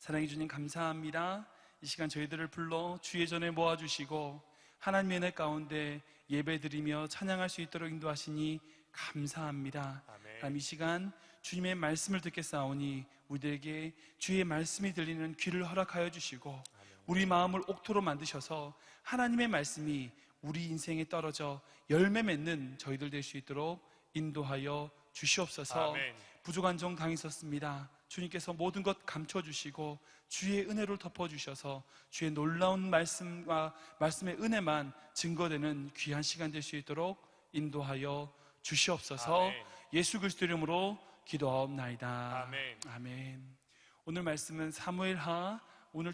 사랑해 주님 감사합니다. 이 시간 저희들을 불러 주의 전에 모아주시고 하나님의 은혜 가운데 예배드리며 찬양할 수 있도록 인도하시니 감사합니다. 이 시간 주님의 말씀을 듣겠사오니 우리에게 주의 말씀이 들리는 귀를 허락하여 주시고 우리 마음을 옥토로 만드셔서 하나님의 말씀이 우리 인생에 떨어져 열매 맺는 저희들 될 수 있도록 인도하여 주시옵소서. 부족한 종 당했었습니다. 주님께서 모든 것 감춰주시고 주의 은혜로 덮어주셔서 주의 놀라운 말씀과 말씀의 은혜만 증거되는 귀한 시간 될 수 있도록 인도하여 주시옵소서. 예수 그리스도 이름으로 기도하옵나이다. 아멘. 오늘 말씀은 사무엘하 오늘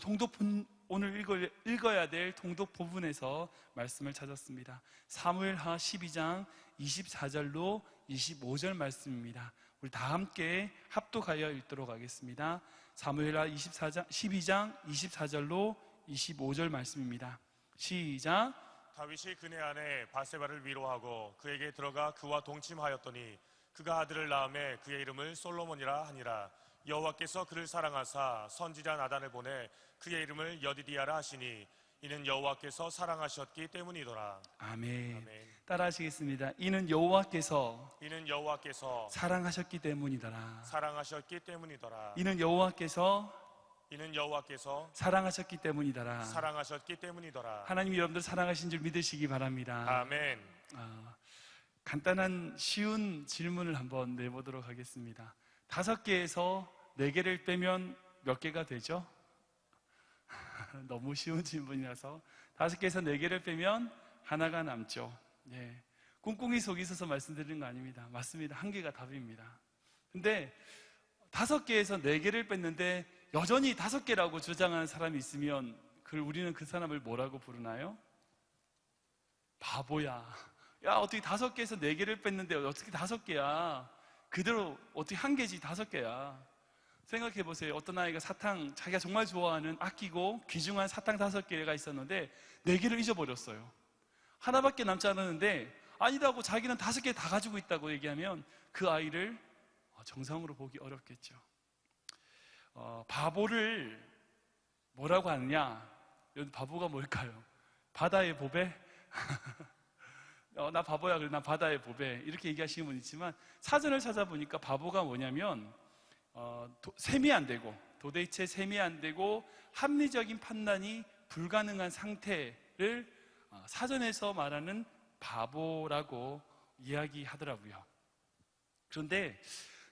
읽어야 될 통독 부분에서 말씀을 찾았습니다. 사무엘하 12장 24절로 25절 말씀입니다. 우리 다 함께 합독하여 읽도록 하겠습니다. 사무엘하 12장 24절로 25절 말씀입니다. 시작. 다윗이 그네 아내 바세바를 위로하고 그에게 들어가 그와 동침하였더니 그가 아들을 낳음에 그의 이름을 솔로몬이라 하니라. 여호와께서 그를 사랑하사 선지자 나단을 보내 그의 이름을 여디디아라 하시니 이는 여호와께서 사랑하셨기 때문이더라. 아멘. 따라 하시겠습니다. 이는 여호와께서 사랑하셨기 때문이더라. 사랑하셨기 때문이더라. 이는 여호와께서 사랑하셨기 때문이더라. 사랑하셨기 때문이더라. 하나님이 여러분들 사랑하신 줄 믿으시기 바랍니다. 아멘. 간단한 쉬운 질문을 한번 내보도록 하겠습니다. 5개에서 4개를 빼면 몇 개가 되죠? 너무 쉬운 질문이라서 5개에서 4개를 빼면 하나가 남죠. 꿍꿍이 속이 있어서 말씀드리는 거 아닙니다. 맞습니다. 1개가 답입니다. 근데 5개에서 4개를 뺐는데 여전히 5개라고 주장하는 사람이 있으면 우리는 그 사람을 뭐라고 부르나요? 바보야. 야, 어떻게 5개에서 4개를 뺐는데 어떻게 5개야? 그대로 어떻게 1개지 5개야? 생각해 보세요. 어떤 아이가 사탕, 자기가 정말 좋아하는 아끼고 귀중한 사탕 5개가 있었는데 4개를 잊어버렸어요. 하나밖에 남지 않았는데 아니라고 자기는 5개 다 가지고 있다고 얘기하면 그 아이를 정상으로 보기 어렵겠죠. 바보를 뭐라고 하느냐? 여기 바보가 뭘까요? 바다의 보배? 나 바보야, 그래, 나 바다의 보배. 이렇게 얘기하시는 분 있지만 사전을 찾아보니까 바보가 뭐냐면 셈이 안 되고 도대체 셈이 안 되고 합리적인 판단이 불가능한 상태를 사전에서 말하는 바보라고 이야기하더라고요. 그런데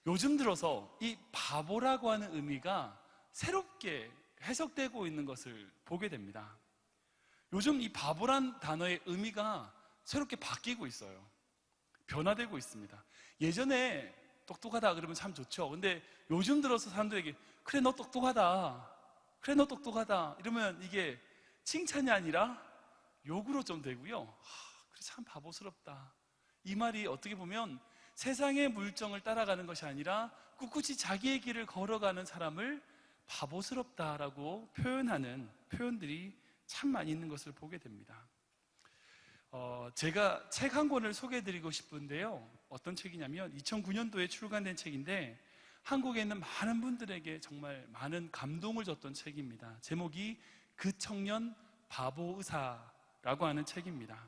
요즘 들어서 이 바보라고 하는 의미가 새롭게 해석되고 있는 것을 보게 됩니다. 요즘 이 바보란 단어의 의미가 새롭게 바뀌고 있어요. 변화되고 있습니다. 예전에 똑똑하다 그러면 참 좋죠. 근데 요즘 들어서 사람들에게 그래 너 똑똑하다, 그래 너 똑똑하다 이러면 이게 칭찬이 아니라 욕으로 좀 되고요. 그래 참 바보스럽다. 이 말이 어떻게 보면 세상의 물정을 따라가는 것이 아니라 꿋꿋이 자기의 길을 걸어가는 사람을 바보스럽다라고 표현하는 표현들이 참 많이 있는 것을 보게 됩니다. 제가 책 한 권을 소개해드리고 싶은데요. 어떤 책이냐면 2009년도에 출간된 책인데 한국에 있는 많은 분들에게 정말 많은 감동을 줬던 책입니다. 제목이 그 청년 바보 의사라고 하는 책입니다.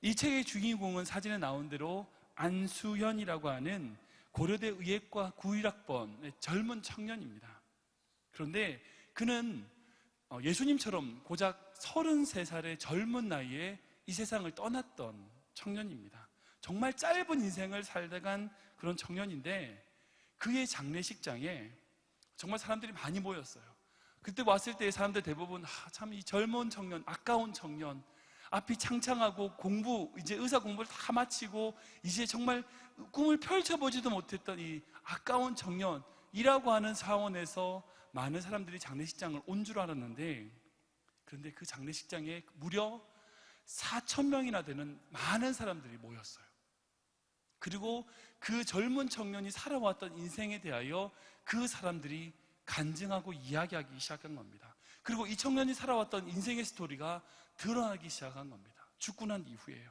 이 책의 주인공은 사진에 나온 대로 안수현이라고 하는 고려대 의예과 91학번의 젊은 청년입니다. 그런데 그는 예수님처럼 고작 33살의 젊은 나이에 이 세상을 떠났던 청년입니다. 정말 짧은 인생을 살다간 그런 청년인데 그의 장례식장에 정말 사람들이 많이 모였어요. 그때 왔을 때 사람들 대부분 참 이 젊은 청년, 아까운 청년, 앞이 창창하고 이제 의사 공부를 다 마치고 이제 정말 꿈을 펼쳐보지도 못했던 이 아까운 청년이라고 하는 사원에서 많은 사람들이 장례식장을 온 줄 알았는데 그런데 그 장례식장에 무려 4,000명이나 되는 많은 사람들이 모였어요. 그리고 그 젊은 청년이 살아왔던 인생에 대하여 그 사람들이 간증하고 이야기하기 시작한 겁니다. 그리고 이 청년이 살아왔던 인생의 스토리가 드러나기 시작한 겁니다. 죽고 난 이후에요.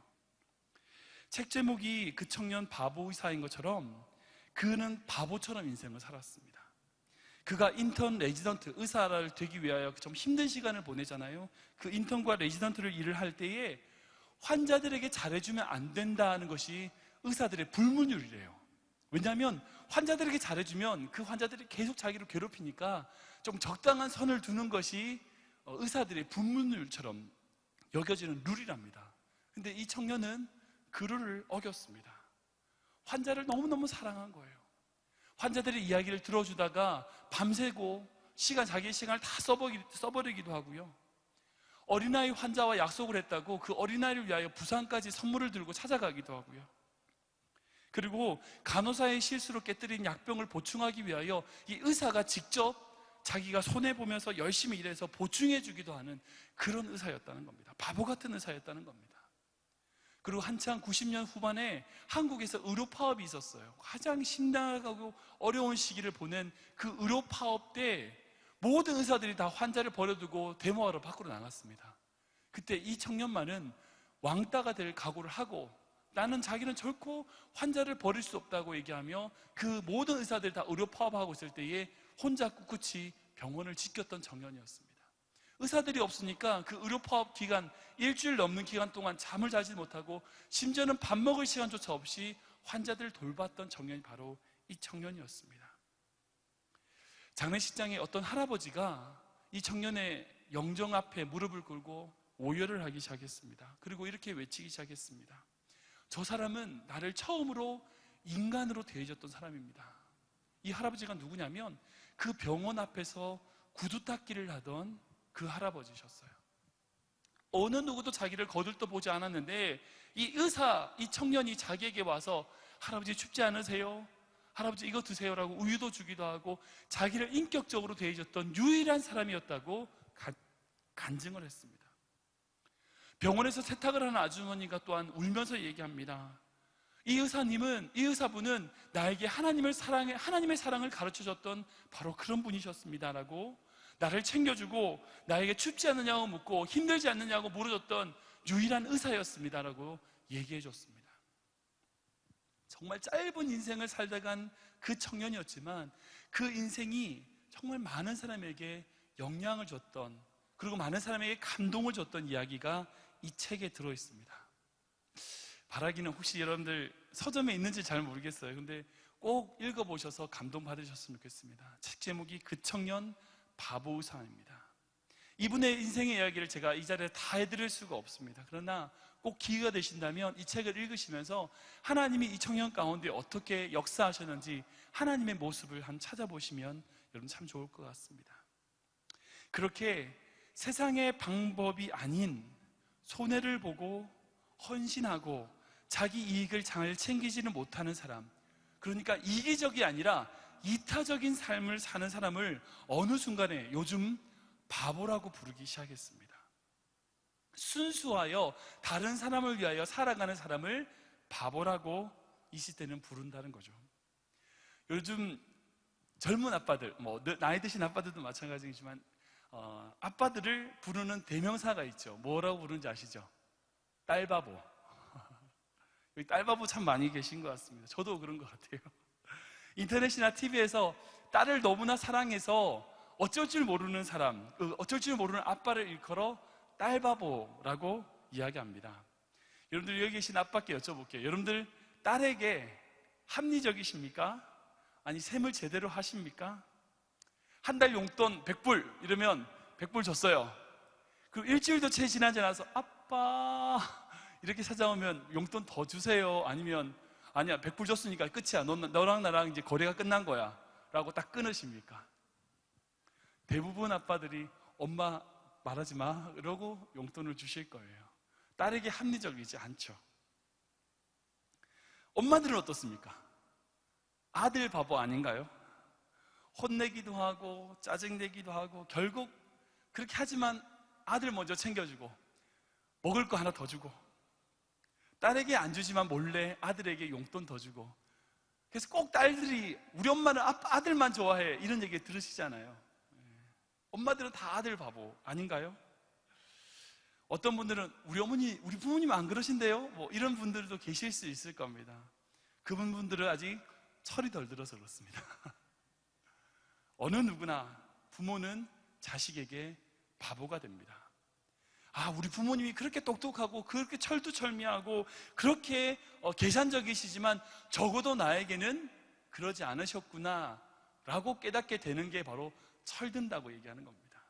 책 제목이 그 청년 바보 의사인 것처럼 그는 바보처럼 인생을 살았습니다. 그가 인턴 레지던트, 의사를 되기 위하여 좀 힘든 시간을 보내잖아요. 그 인턴과 레지던트를 일을 할 때에 환자들에게 잘해주면 안 된다는 것이 의사들의 불문율이래요. 왜냐하면 환자들에게 잘해주면 그 환자들이 계속 자기를 괴롭히니까 좀 적당한 선을 두는 것이 의사들의 불문율처럼 여겨지는 룰이랍니다. 근데 이 청년은 그 룰을 어겼습니다. 환자를 너무너무 사랑한 거예요. 환자들의 이야기를 들어주다가 밤새고 자기의 시간을 다 써버리기도 하고요. 어린아이 환자와 약속을 했다고 그 어린아이를 위하여 부산까지 선물을 들고 찾아가기도 하고요. 그리고 간호사의 실수로 깨뜨린 약병을 보충하기 위하여 이 의사가 직접 자기가 손해보면서 열심히 일해서 보충해주기도 하는 그런 의사였다는 겁니다. 바보 같은 의사였다는 겁니다. 그리고 한창 90년 후반에 한국에서 의료 파업이 있었어요. 가장 심각하고 어려운 시기를 보낸 그 의료 파업 때 모든 의사들이 다 환자를 버려두고 데모하러 밖으로 나갔습니다. 그때 이 청년만은 왕따가 될 각오를 하고 나는 자기는 결코 환자를 버릴 수 없다고 얘기하며 그 모든 의사들이 다 의료 파업하고 있을 때에 혼자 꿋꿋이 병원을 지켰던 청년이었습니다. 의사들이 없으니까 그 의료 파업 기간, 일주일 넘는 기간 동안 잠을 자지 못하고 심지어는 밥 먹을 시간조차 없이 환자들을 돌봤던 청년이 바로 이 청년이었습니다. 장례식장에 어떤 할아버지가 이 청년의 영정 앞에 무릎을 꿇고 오열을 하기 시작했습니다. 그리고 이렇게 외치기 시작했습니다. 저 사람은 나를 처음으로 인간으로 대해줬던 사람입니다. 이 할아버지가 누구냐면 그 병원 앞에서 구두 닦기를 하던 그 할아버지셨어요. 어느 누구도 자기를 거들떠보지 않았는데 이 청년이 자기에게 와서 할아버지 춥지 않으세요? 할아버지 이거 드세요라고 우유도 주기도 하고 자기를 인격적으로 대해줬던 유일한 사람이었다고 간증을 했습니다. 병원에서 세탁을 하는 아주머니가 또한 울면서 얘기합니다. 이 의사분은 나에게 하나님의 사랑을 가르쳐줬던 바로 그런 분이셨습니다라고 나를 챙겨주고 나에게 춥지 않느냐고 묻고 힘들지 않느냐고 물어줬던 유일한 의사였습니다라고 얘기해줬습니다. 정말 짧은 인생을 살다 간 그 청년이었지만 그 인생이 정말 많은 사람에게 영향을 줬던, 그리고 많은 사람에게 감동을 줬던 이야기가 이 책에 들어있습니다. 바라기는 혹시 여러분들 서점에 있는지 잘 모르겠어요. 근데 꼭 읽어보셔서 감동받으셨으면 좋겠습니다. 책 제목이 그 청년 바보 의사입니다. 이분의 인생의 이야기를 제가 이 자리에 다 해드릴 수가 없습니다. 그러나 꼭 기회가 되신다면 이 책을 읽으시면서 하나님이 이 청년 가운데 어떻게 역사하셨는지 하나님의 모습을 한번 찾아보시면 여러분 참 좋을 것 같습니다. 그렇게 세상의 방법이 아닌 손해를 보고 헌신하고 자기 이익을 잘 챙기지는 못하는 사람, 그러니까 이기적이 아니라 이타적인 삶을 사는 사람을 어느 순간에 요즘 바보라고 부르기 시작했습니다. 순수하여 다른 사람을 위하여 살아가는 사람을 바보라고 이 시대는 부른다는 거죠. 요즘 젊은 아빠들, 나이 드신 아빠들도 마찬가지지만 아빠들을 부르는 대명사가 있죠. 뭐라고 부르는지 아시죠? 딸바보. 여기 딸바보 참 많이 계신 것 같습니다. 저도 그런 것 같아요. 인터넷이나 TV에서 딸을 너무나 사랑해서 어쩔 줄 모르는 사람, 어쩔 줄 모르는 아빠를 일컬어 딸바보라고 이야기합니다. 여러분들 여기 계신 아빠께 여쭤볼게요. 여러분들 딸에게 합리적이십니까? 아니 셈을 제대로 하십니까? 한 달 용돈 100불 이러면 100불 줬어요. 그리고 일주일도 채 지나지 않아서 아빠 이렇게 찾아오면 용돈 더 주세요. 아니면 아니야 100불 줬으니까 끝이야. 너랑 나랑 이제 거래가 끝난 거야 라고 딱 끊으십니까? 대부분 아빠들이 엄마 말하지 마 이러고 용돈을 주실 거예요. 딸에게 합리적이지 않죠. 엄마들은 어떻습니까? 아들 바보 아닌가요? 혼내기도 하고 짜증내기도 하고 결국 그렇게 하지만 아들 먼저 챙겨주고 먹을 거 하나 더 주고 딸에게 안 주지만 몰래 아들에게 용돈 더 주고, 그래서 꼭 딸들이 우리 엄마는 아들만 좋아해 이런 얘기 들으시잖아요. 엄마들은 다 아들 바보 아닌가요? 어떤 분들은 우리 부모님 안 그러신데요? 이런 분들도 계실 수 있을 겁니다. 그분들은 아직 철이 덜 들어서 그렇습니다. 어느 누구나 부모는 자식에게 바보가 됩니다. 우리 부모님이 그렇게 똑똑하고 그렇게 철두철미하고 그렇게 계산적이시지만 적어도 나에게는 그러지 않으셨구나 라고 깨닫게 되는 게 바로 철든다고 얘기하는 겁니다.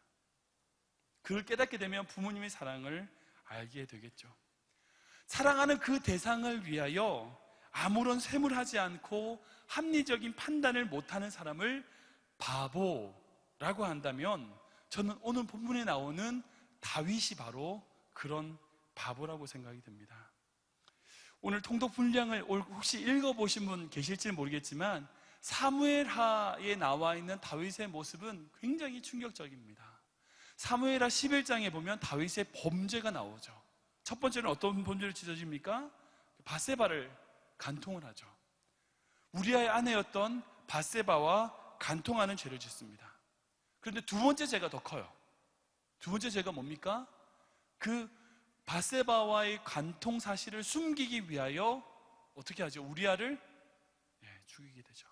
그걸 깨닫게 되면 부모님의 사랑을 알게 되겠죠. 사랑하는 그 대상을 위하여 아무런 셈을 하지 않고 합리적인 판단을 못하는 사람을 바보라고 한다면 저는 오늘 본문에 나오는 다윗이 바로 그런 바보라고 생각이 됩니다. 오늘 통독 분량을 혹시 읽어보신 분 계실지 모르겠지만 사무엘하에 나와 있는 다윗의 모습은 굉장히 충격적입니다. 사무엘하 11장에 보면 다윗의 범죄가 나오죠. 첫 번째는 어떤 범죄를 저지릅니까? 밧세바를 간통을 하죠. 우리아의 아내였던 밧세바와 간통하는 죄를 짓습니다. 그런데 두 번째 죄가 더 커요. 두 번째 죄가 뭡니까? 그 밧세바와의 간통 사실을 숨기기 위하여 어떻게 하죠? 우리아를 죽이게 되죠.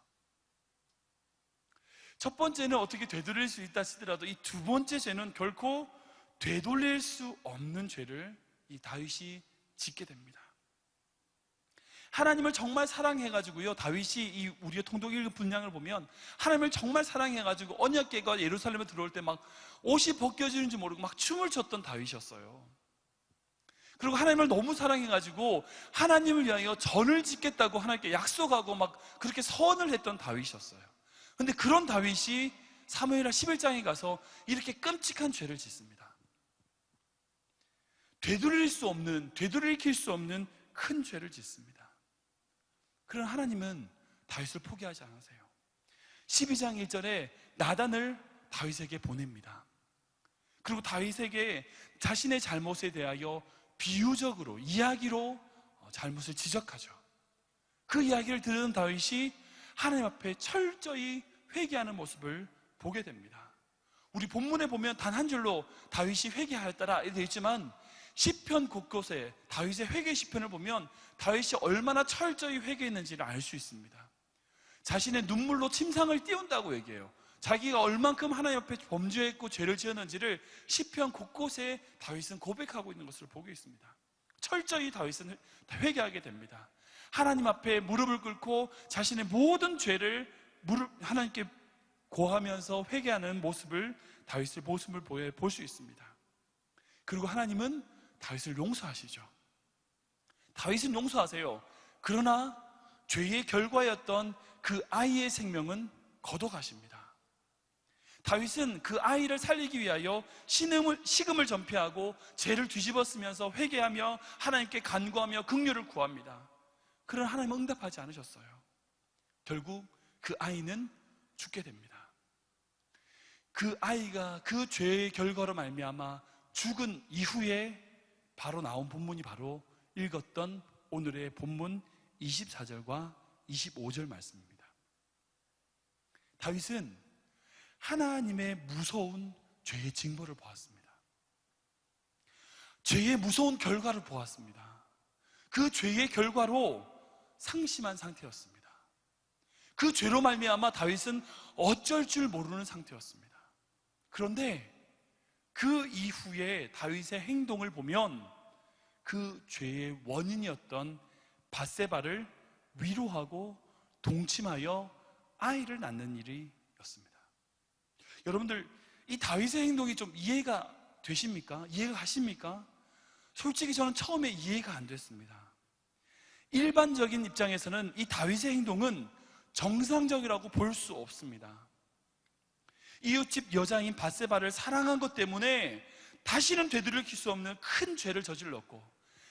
첫 번째는 어떻게 되돌릴 수 있다 하시더라도 이 두 번째 죄는 결코 되돌릴 수 없는 죄를 이 다윗이 짓게 됩니다. 하나님을 정말 사랑해가지고요, 다윗이 이 우리의 통독 읽은 분량을 보면 하나님을 정말 사랑해가지고 언약궤가 예루살렘에 들어올 때 막 옷이 벗겨지는지 모르고 막 춤을 췄던 다윗이었어요. 그리고 하나님을 너무 사랑해가지고 하나님을 위하여 전을 짓겠다고 하나님께 약속하고 막 그렇게 선을 했던 다윗이었어요. 근데 그런 다윗이 사무엘하 11장에 가서 이렇게 끔찍한 죄를 짓습니다. 되돌릴 수 없는 큰 죄를 짓습니다. 그런 하나님은 다윗을 포기하지 않으세요. 12장 1절에 나단을 다윗에게 보냅니다. 그리고 다윗에게 자신의 잘못에 대하여 비유적으로 이야기로 잘못을 지적하죠. 그 이야기를 들은 다윗이 하나님 앞에 철저히 회개하는 모습을 보게 됩니다. 우리 본문에 보면 단 한 줄로 다윗이 회개하였더라 이렇게 되어 있지만 시편 곳곳에 다윗의 회개 시편을 보면 다윗이 얼마나 철저히 회개했는지를 알 수 있습니다. 자신의 눈물로 침상을 띄운다고 얘기해요. 자기가 얼만큼 하나님 앞에 범죄했고 죄를 지었는지를 시편 곳곳에 다윗은 고백하고 있는 것을 보고 있습니다. 철저히 다윗은 회개하게 됩니다. 하나님 앞에 무릎을 꿇고 자신의 모든 죄를 하나님께 고하면서 회개하는 모습을 다윗의 모습을 볼 수 있습니다. 그리고 하나님은 다윗을 용서하시죠. 다윗은 용서하세요. 그러나 죄의 결과였던 그 아이의 생명은 거둬가십니다. 다윗은 그 아이를 살리기 위하여 식음을 전폐하고 죄를 뒤집어 쓰면서 회개하며 하나님께 간구하며 긍휼을 구합니다. 그러나 하나님은 응답하지 않으셨어요. 결국 그 아이는 죽게 됩니다. 그 아이가 그 죄의 결과로 말미암아 죽은 이후에 바로 나온 본문이 바로 읽었던 오늘의 본문 24절과 25절 말씀입니다. 다윗은 하나님의 무서운 죄의 징벌을 보았습니다. 죄의 무서운 결과를 보았습니다. 그 죄의 결과로 상심한 상태였습니다. 그 죄로 말미암아 다윗은 어쩔 줄 모르는 상태였습니다. 그런데 그 이후에 다윗의 행동을 보면 그 죄의 원인이었던 밧세바를 위로하고 동침하여 아이를 낳는 일이었습니다. 여러분들, 이 다윗의 행동이 좀 이해가 되십니까? 이해가 가십니까? 솔직히 저는 처음에 이해가 안 됐습니다. 일반적인 입장에서는 이 다윗의 행동은 정상적이라고 볼 수 없습니다. 이웃집 여자인 밧세바를 사랑한 것 때문에 다시는 되돌릴 수 없는 큰 죄를 저질렀고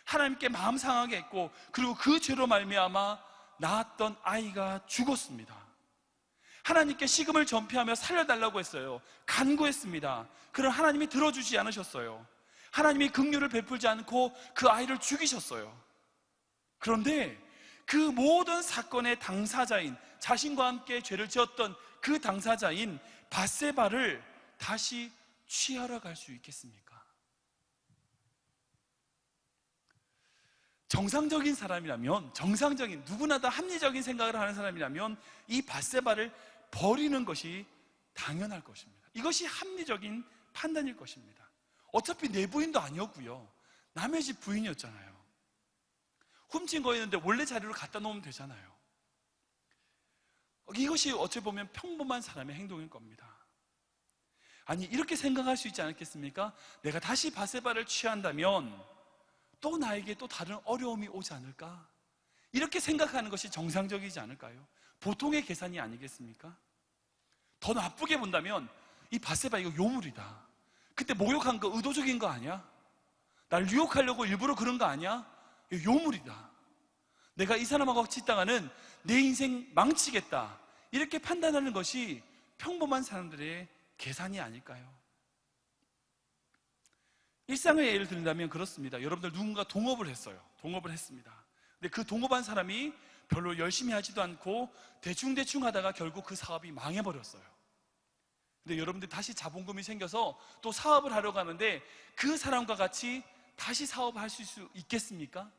하나님께 마음 상하게 했고 그리고 그 죄로 말미암아 낳았던 아이가 죽었습니다. 하나님께 식음을 전폐하며 살려달라고 했어요. 간구했습니다. 그러나 하나님이 들어주지 않으셨어요. 하나님이 긍휼을 베풀지 않고 그 아이를 죽이셨어요. 그런데 그 모든 사건의 당사자인, 자신과 함께 죄를 지었던 그 당사자인 밧세바를 다시 취하러 갈 수 있겠습니까? 정상적인 사람이라면, 누구나 다 합리적인 생각을 하는 사람이라면 이 밧세바를 버리는 것이 당연할 것입니다. 이것이 합리적인 판단일 것입니다. 어차피 내 부인도 아니었고요, 남의 집 부인이었잖아요. 훔친 거였는데 원래 자리로 갖다 놓으면 되잖아요. 이것이 어찌 보면 평범한 사람의 행동일 겁니다. 아니, 이렇게 생각할 수 있지 않겠습니까? 내가 다시 밧세바를 취한다면 또 나에게 또 다른 어려움이 오지 않을까? 이렇게 생각하는 것이 정상적이지 않을까요? 보통의 계산이 아니겠습니까? 더 나쁘게 본다면 이 밧세바 이거 요물이다. 그때 목욕한 거 의도적인 거 아니야? 날 유혹하려고 일부러 그런 거 아니야? 이거 요물이다. 내가 이 사람하고 같이 있다가는 내 인생 망치겠다. 이렇게 판단하는 것이 평범한 사람들의 계산이 아닐까요? 일상의 예를 들자면 그렇습니다. 여러분들 누군가 동업을 했어요. 동업을 했습니다. 근데 그 동업한 사람이 별로 열심히 하지도 않고 대충대충 하다가 결국 그 사업이 망해버렸어요. 근데 여러분들 다시 자본금이 생겨서 또 사업을 하려고 하는데 그 사람과 같이 다시 사업을 할 수 있겠습니까?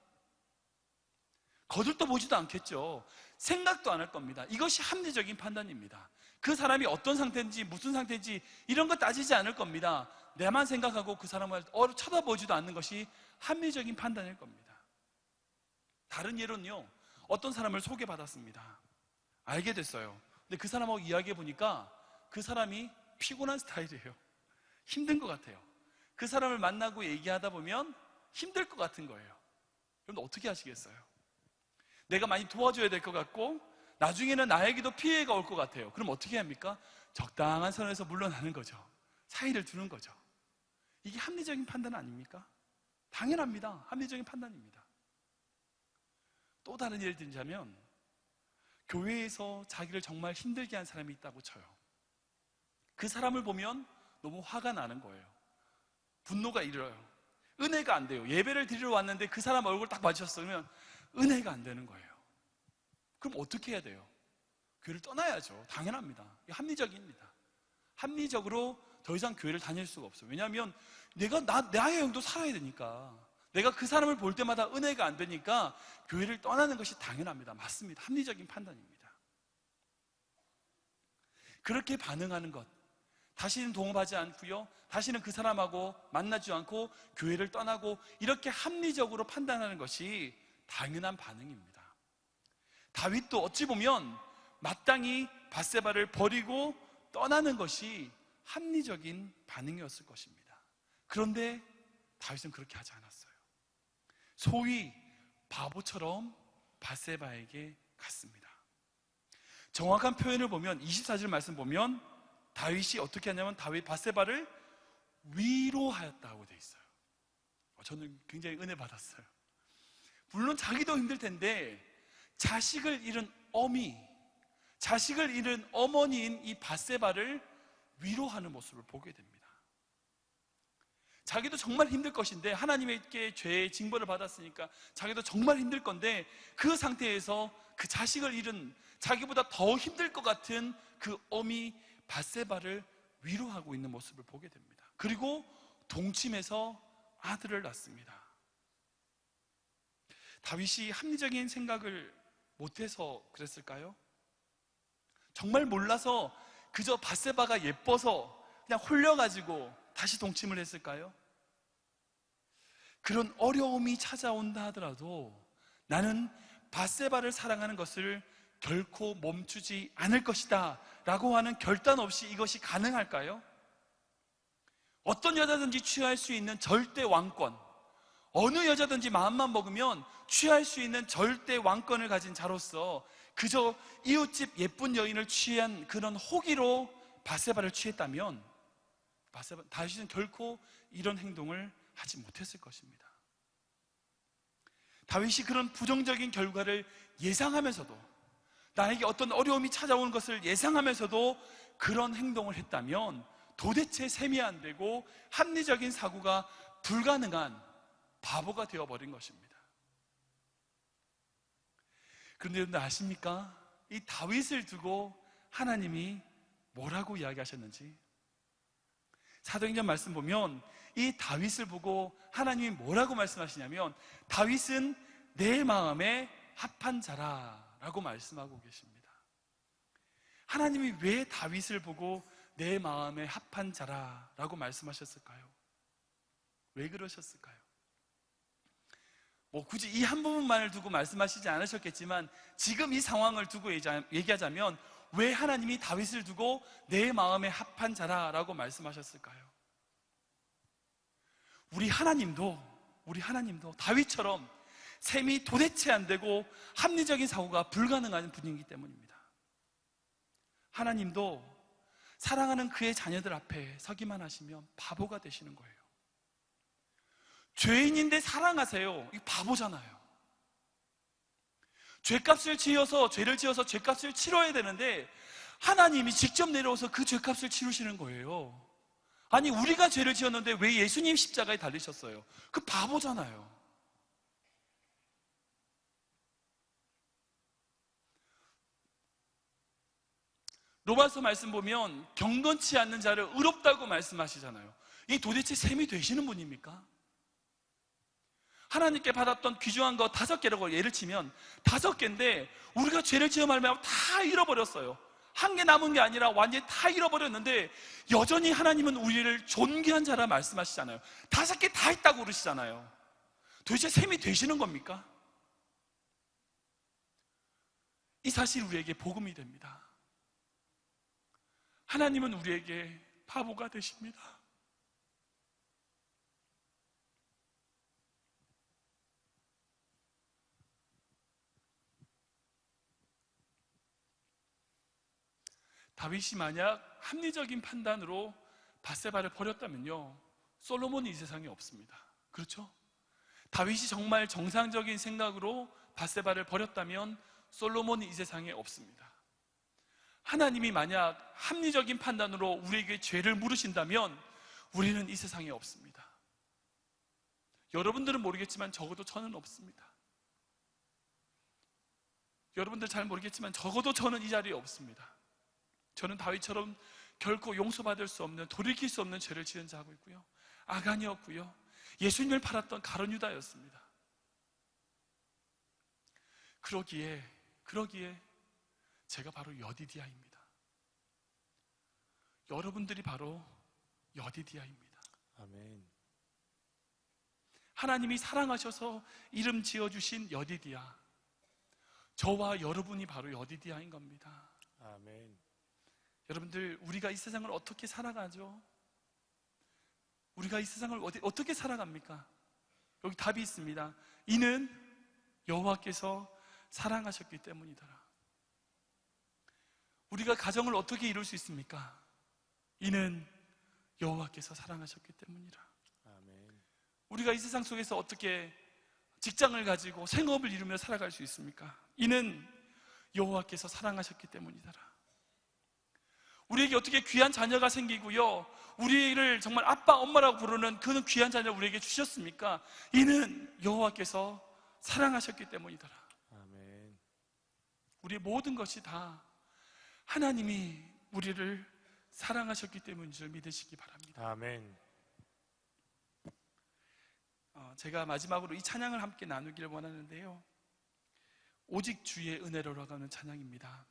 거들떠 보지도 않겠죠. 생각도 안 할 겁니다. 이것이 합리적인 판단입니다. 그 사람이 어떤 상태인지 무슨 상태인지 이런 거 따지지 않을 겁니다. 내만 생각하고 그 사람을 쳐다보지도 않는 것이 합리적인 판단일 겁니다. 다른 예로는요, 어떤 사람을 소개받았습니다. 알게 됐어요. 근데 그 사람하고 이야기해 보니까 그 사람이 피곤한 스타일이에요. 힘든 것 같아요. 그 사람을 만나고 얘기하다 보면 힘들 것 같은 거예요. 그럼 어떻게 하시겠어요? 내가 많이 도와줘야 될 것 같고 나중에는 나에게도 피해가 올 것 같아요. 그럼 어떻게 합니까? 적당한 선에서 물러나는 거죠. 사이를 두는 거죠. 이게 합리적인 판단 아닙니까? 당연합니다. 합리적인 판단입니다. 또 다른 예를 들자면 교회에서 자기를 정말 힘들게 한 사람이 있다고 쳐요. 그 사람을 보면 너무 화가 나는 거예요. 분노가 일어요. 은혜가 안 돼요. 예배를 드리러 왔는데 그 사람 얼굴 딱 마주쳤어요. 그러면 은혜가 안 되는 거예요. 그럼 어떻게 해야 돼요? 교회를 떠나야죠. 당연합니다. 이게 합리적입니다. 합리적으로 더 이상 교회를 다닐 수가 없어요. 왜냐하면 나의 영도 살아야 되니까. 내가 그 사람을 볼 때마다 은혜가 안 되니까 교회를 떠나는 것이 당연합니다. 맞습니다. 합리적인 판단입니다. 그렇게 반응하는 것, 다시는 동업하지 않고요, 다시는 그 사람하고 만나지 않고 교회를 떠나고 이렇게 합리적으로 판단하는 것이 당연한 반응입니다. 다윗도 어찌 보면 마땅히 밧세바를 버리고 떠나는 것이 합리적인 반응이었을 것입니다. 그런데 다윗은 그렇게 하지 않았어요. 소위 바보처럼 밧세바에게 갔습니다. 정확한 표현을 보면 24절 말씀 보면 다윗이 어떻게 하냐면 다윗 밧세바를 위로하였다고 되어 있어요. 저는 굉장히 은혜 받았어요. 물론 자기도 힘들 텐데 자식을 잃은 어미, 자식을 잃은 어머니인 이 밧세바를 위로하는 모습을 보게 됩니다. 자기도 정말 힘들 것인데 하나님께 죄의 징벌을 받았으니까 자기도 정말 힘들 건데 그 상태에서 그 자식을 잃은 자기보다 더 힘들 것 같은 그 어미 밧세바를 위로하고 있는 모습을 보게 됩니다. 그리고 동침해서 아들을 낳습니다. 다윗이 합리적인 생각을 못해서 그랬을까요? 정말 몰라서 그저 밧세바가 예뻐서 그냥 홀려가지고 다시 동침을 했을까요? 그런 어려움이 찾아온다 하더라도 나는 밧세바를 사랑하는 것을 결코 멈추지 않을 것이다 라고 하는 결단 없이 이것이 가능할까요? 어떤 여자든지 취할 수 있는 절대 왕권, 어느 여자든지 마음만 먹으면 취할 수 있는 절대 왕권을 가진 자로서 그저 이웃집 예쁜 여인을 취한 그런 호기로 밧세바를 취했다면 다윗은 결코 이런 행동을 하지 못했을 것입니다. 다윗이 그런 부정적인 결과를 예상하면서도, 나에게 어떤 어려움이 찾아오는 것을 예상하면서도 그런 행동을 했다면 도대체 셈이 안 되고 합리적인 사고가 불가능한 바보가 되어버린 것입니다. 그런데 여러분들 아십니까? 이 다윗을 두고 하나님이 뭐라고 이야기하셨는지, 사도행전 말씀 보면 이 다윗을 보고 하나님이 뭐라고 말씀하시냐면 다윗은 내 마음에 합한 자라라고 말씀하고 계십니다. 하나님이 왜 다윗을 보고 내 마음에 합한 자라라고 말씀하셨을까요? 왜 그러셨을까요? 굳이 이 한 부분만을 두고 말씀하시지 않으셨겠지만 지금 이 상황을 두고 얘기하자면 왜 하나님이 다윗을 두고 내 마음에 합한 자라라고 말씀하셨을까요? 우리 하나님도 다윗처럼 셈이 도대체 안 되고 합리적인 사고가 불가능한 분이기 때문입니다. 하나님도 사랑하는 그의 자녀들 앞에 서기만 하시면 바보가 되시는 거예요. 죄인인데 사랑하세요. 이거 바보잖아요. 죄값을 지어서 죄를 지어서 죄값을 치러야 되는데 하나님이 직접 내려와서 그 죄값을 치르시는 거예요. 아니, 우리가 죄를 지었는데 왜 예수님 십자가에 달리셨어요? 그 바보잖아요. 로마서 말씀 보면 경건치 않는 자를 의롭다고 말씀하시잖아요. 이게 도대체 셈이 되시는 분입니까? 하나님께 받았던 귀중한 거 5개라고 예를 치면 5개인데 우리가 죄를 지어 말미암아 다 잃어버렸어요. 한 개 남은 게 아니라 완전히 다 잃어버렸는데 여전히 하나님은 우리를 존귀한 자라 말씀하시잖아요. 5개 다 있다고 그러시잖아요. 도대체 셈이 되시는 겁니까? 이 사실이 우리에게 복음이 됩니다. 하나님은 우리에게 바보가 되십니다. 다윗이 만약 합리적인 판단으로 밧세바를 버렸다면요, 솔로몬이 이 세상에 없습니다. 그렇죠? 다윗이 정말 정상적인 생각으로 밧세바를 버렸다면 솔로몬이 이 세상에 없습니다. 하나님이 만약 합리적인 판단으로 우리에게 죄를 물으신다면 우리는 이 세상에 없습니다. 여러분들은 모르겠지만 적어도 저는 없습니다. 여러분들 잘 모르겠지만 적어도 저는 이 자리에 없습니다. 저는 다윗처럼 결코 용서받을 수 없는, 돌이킬 수 없는 죄를 지은 자고 있고요, 아간이었고요, 예수님을 팔았던 가룟 유다였습니다. 그러기에 제가 바로 여디디아입니다. 여러분들이 바로 여디디아입니다. 아멘. 하나님이 사랑하셔서 이름 지어주신 여디디아, 저와 여러분이 바로 여디디아인 겁니다. 아멘. 여러분들, 우리가 이 세상을 어떻게 살아가죠? 우리가 이 세상을 어떻게 살아갑니까? 여기 답이 있습니다. 이는 여호와께서 사랑하셨기 때문이더라. 우리가 가정을 어떻게 이룰 수 있습니까? 이는 여호와께서 사랑하셨기 때문이라. 아멘. 우리가 이 세상 속에서 어떻게 직장을 가지고 생업을 이루며 살아갈 수 있습니까? 이는 여호와께서 사랑하셨기 때문이더라. 우리에게 어떻게 귀한 자녀가 생기고요, 우리를 정말 아빠, 엄마라고 부르는 그런 귀한 자녀를 우리에게 주셨습니까? 이는 여호와께서 사랑하셨기 때문이더라. 아멘. 우리의 모든 것이 다 하나님이 우리를 사랑하셨기 때문인 줄 믿으시기 바랍니다. 아멘. 제가 마지막으로 이 찬양을 함께 나누기를 원하는데요, 오직 주의 은혜로라고 하는 찬양입니다.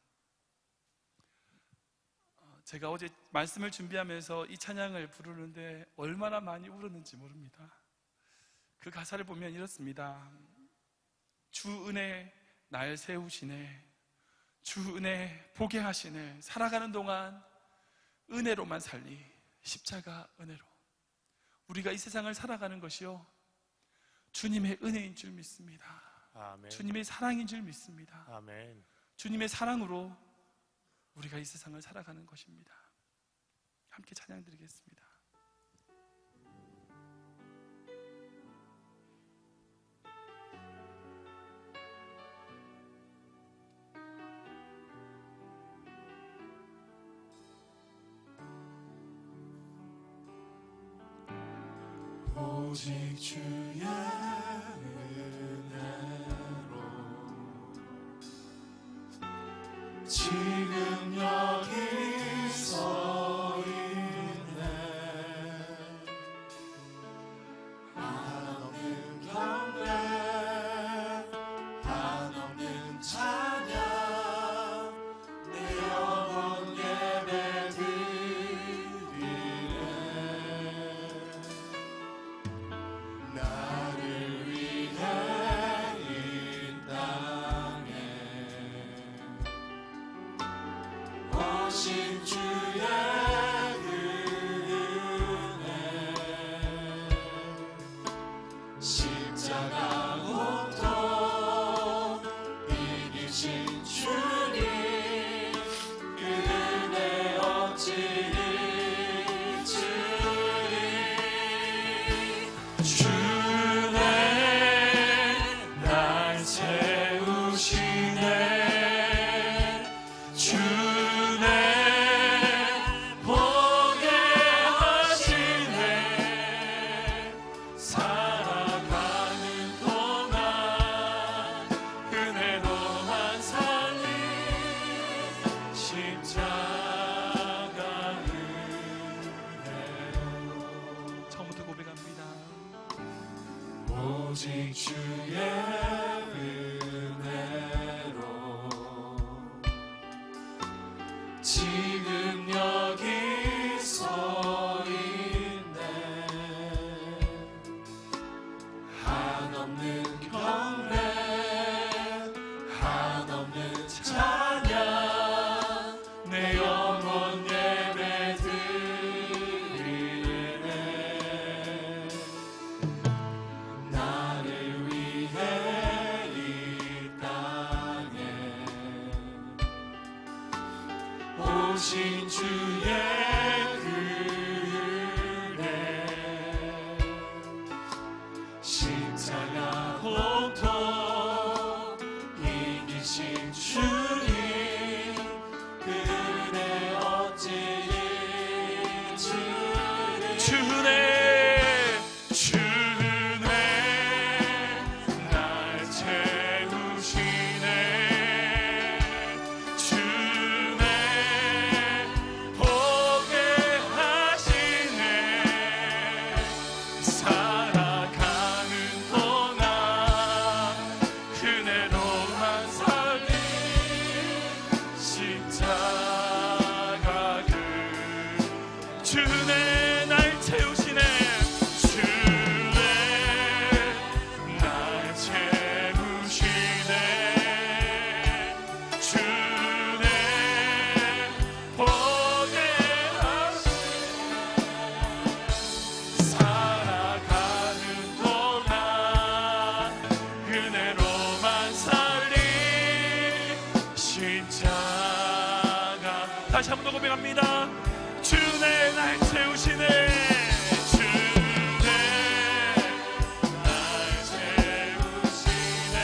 제가 어제 말씀을 준비하면서 이 찬양을 부르는데 얼마나 많이 울었는지 모릅니다. 그 가사를 보면 이렇습니다. 주 은혜 날 세우시네, 주 은혜 보게 하시네, 살아가는 동안 은혜로만 살리, 십자가 은혜로. 우리가 이 세상을 살아가는 것이요, 주님의 은혜인 줄 믿습니다. 아멘. 주님의 사랑인 줄 믿습니다. 아멘. 주님의 사랑으로 우리가 이 세상을 살아가는 것입니다. 함께 찬양 드리겠습니다. 오직 주의 지금 여기 서 있네. 한없는 경배, 한없는 찬양, 내 영혼 예배 드리네. 주네 날 채우시네 주네 보게 하시네 살아가는 동안 은혜로만 살리 십자가 은혜로 처음부터 고백합니다. 오직 주의 은혜로 지금 여기 서 있네 한없는 경배 한없는 찬양 내 영혼 예배 드리네 나를 위해 이 땅에 오신 주의 은혜 십자가 고통 이기신 주님 그 은혜 어찌 잊으리 주네 날 채우시네 주네 보게 하시네 살아가는 동안 은혜로만 살리 십자가 주네 날 채우시네 주네 날 채우시네 주네 보게 하시네 살아가는 동안 은혜로만 살리 십자가 다시 한 번 더 고백합니다. 주네 날 채우시네 주네 날 채우시네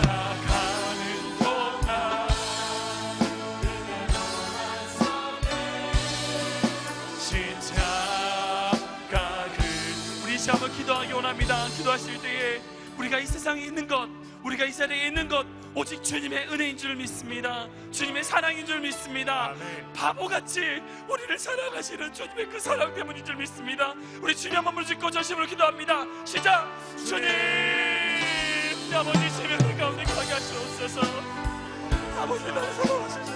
살아가는 동안 십자가 우리 이제 한번 기도하기 원합니다. 기도하실 때에 우리가 이 세상에 있는 것 우리가 이 자리에 있는 것 오직 주님의 은혜인 줄 믿습니다. 주님의 사랑인 줄 믿습니다. 아멘. 바보같이 우리를 사랑하시는 주님의 그 사랑 때문인 줄 믿습니다. 우리 주님 한 번을 짓고 전심으로 기도합니다. 시작! 주님 아버지 세명을 가운데 가게 하시옵소서. 아버지 나를 사랑하시옵소서.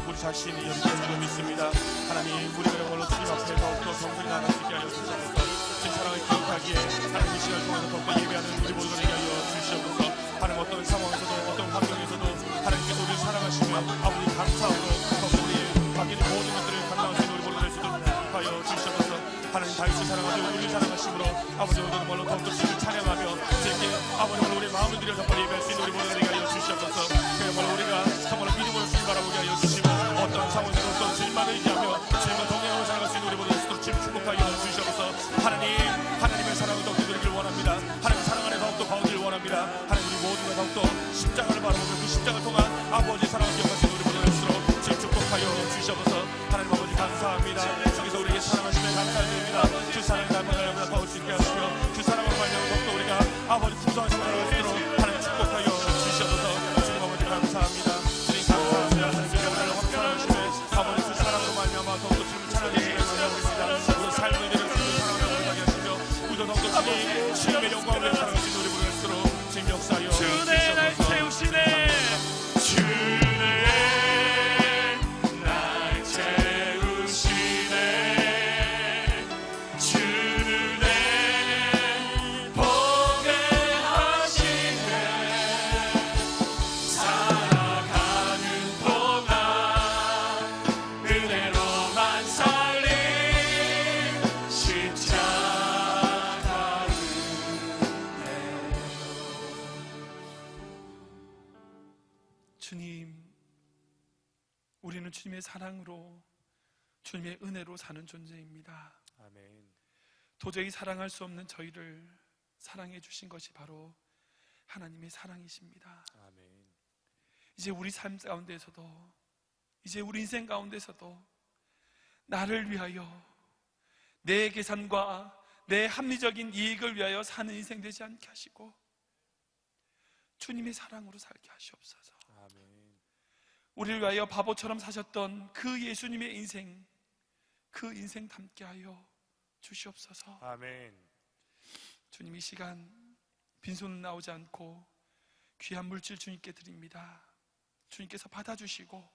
우리 자신이 여기까지 믿습니다. 하나님 우리가 영원로 주님 앞에 더욱더 정성이 나갈 수 있게 하여 주시옵소서. 주님 사랑을 기억하기에 하나님 이 시간을 통해서 더욱더 예배하는 우리 모두가 되게 하여 주시옵소서. 하나님 어떤 상황에서도 어떤 환경에서도 하나님께서 우리를 사랑하시며 아버지 감사하고 더욱더 우리 바뀌는 모든 것들을 감당할 수 있는 우리 모두가 될 수 있도록 하여 주시옵소서. 하나님 다윗을 사랑하며 우리를 사랑하심으로 아버지 오늘 말로 더욱더 주님을 찬양하며 주님께 아버지 오늘 우리 마음을 들여 정말 예배할 수 있는 우리 모두가 되게 하여 주시옵소서. 그야말로 우리가 정말 믿음으로 주님 바라보게 하여 주시고 어떤 상황에서도 어떤 주님만을 의지하며 주님과 동행하고 살아갈 수 있는 우리 모두가 되도록 주님 축복하여 주시옵소서. 하나님의 사랑을 더욱더 누리길 원합니다. 하나님 사랑 안에 더욱더 거하기를 원합니다. 하나님 우리 모두가 더욱더 십자가를 바라보며 그 십자가를 통한 아버지 사랑을 기억할 수 있는 우리 모두가 될수록 주님 축복하여 주시옵소서. 하나님 아버지 감사합니다. 주께서 우리에게 사랑하시며 감사드립니다. 그 사랑을 나타내며 더욱 수 있게 하시며 그 사랑을 말미암아 더욱더 우리가 아버지 풍성한 삶을 살아갈 수 있도록 하나님 축복하여 주시옵소서. 주님 아버지 감사합니다. 주님 감사합니다. 하나님 우리를 확산하시며 아버지 그 사랑으로 말미암아 더욱더 주님 찬양하시며 감사드립니다. 우리 삶을 드려 주님 사랑을 나타나게 하시며 우리도 더욱더 주님의 영광을 사랑할 수 있는 우리 모두가 될수록 주님 역사하여 주네 날 채우시네 주네 날 채우시네 사랑으로, 주님의 은혜로 사는 존재입니다. 아멘. 도저히 사랑할 수 없는 저희를 사랑해 주신 것이 바로 하나님의 사랑이십니다. 아멘. 이제 우리 삶 가운데서도, 이제 우리 인생 가운데서도 나를 위하여, 내 계산과 내 합리적인 이익을 위하여 사는 인생 되지 않게 하시고 주님의 사랑으로 살게 하시옵소서. 아멘. 우리를 위하여 바보처럼 사셨던 그 예수님의 인생, 그 인생 담게 하여 주시옵소서. 아멘. 주님, 이 시간 빈손은 나오지 않고 귀한 물질 주님께 드립니다. 주님께서 받아주시고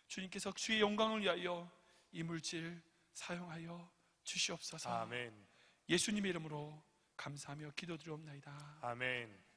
주님께서 주의 영광을 위하여 이 물질 사용하여 주시옵소서. 아멘. 예수님의 이름으로 감사하며 기도드리옵나이다. 아멘.